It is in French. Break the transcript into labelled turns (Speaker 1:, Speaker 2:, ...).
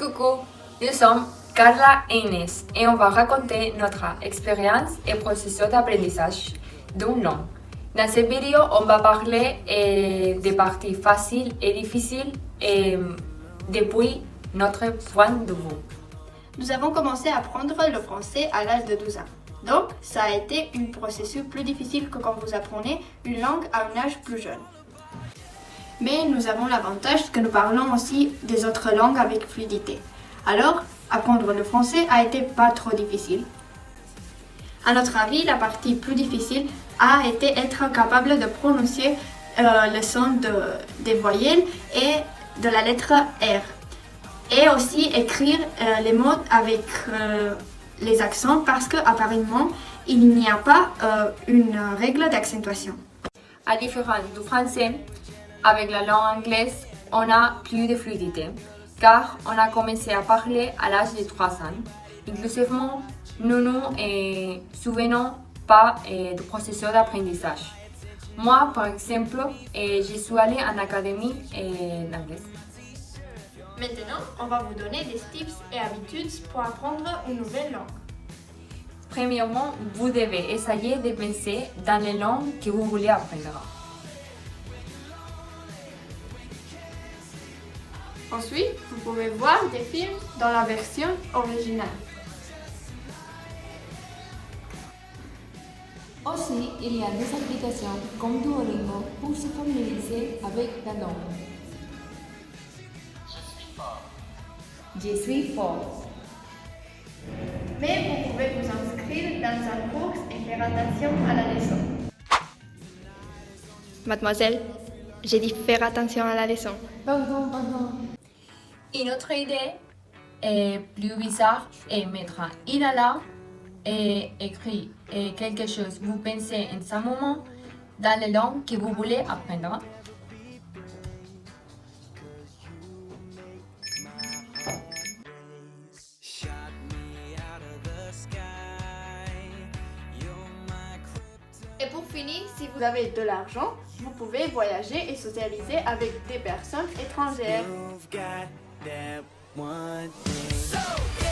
Speaker 1: Coucou, nous sommes Carla et Inès et on va raconter notre expérience et processus d'apprentissage d'une langue. Dans cette vidéo, on va parler des parties faciles et difficiles depuis notre point de vue.
Speaker 2: Nous avons commencé à apprendre le français à l'âge de 12 ans. Donc, ça a été un processus plus difficile que quand vous apprenez une langue à un âge plus jeune. Mais nous avons l'avantage que nous parlons aussi des autres langues avec fluidité. Alors, apprendre le français a été pas trop difficile. À notre avis, la partie plus difficile a été être capable de prononcer le son des voyelles et de la lettre R. Et aussi écrire les mots avec les accents parce qu'apparemment, il n'y a pas une règle d'accentuation.
Speaker 1: À différence du français, avec la langue anglaise, on a plus de fluidité car on a commencé à parler à l'âge de 3 ans. Inclusivement, nous nous souvenons pas du processus d'apprentissage. Moi, par exemple, je suis allée en académie d'anglais.
Speaker 2: Maintenant, on va vous donner des tips et habitudes pour apprendre une nouvelle langue.
Speaker 1: Premièrement, vous devez essayer de penser dans les langues que vous voulez apprendre.
Speaker 2: Ensuite, vous pouvez voir des films dans la version originale.
Speaker 3: Aussi, il y a des applications comme Duolingo pour se familiariser avec la langue. Je suis fort.
Speaker 2: Mais vous pouvez vous inscrire dans un cours et faire attention à la leçon. Mademoiselle, j'ai dit faire attention à la leçon.
Speaker 3: Pardon.
Speaker 1: Une autre idée plus bizarre est mettre inhala et écrire quelque chose vous pensez en ce moment dans les langues que vous voulez apprendre.
Speaker 2: Et pour finir, si vous avez de l'argent, vous pouvez voyager et socialiser avec des personnes étrangères.
Speaker 4: You've got that one thing.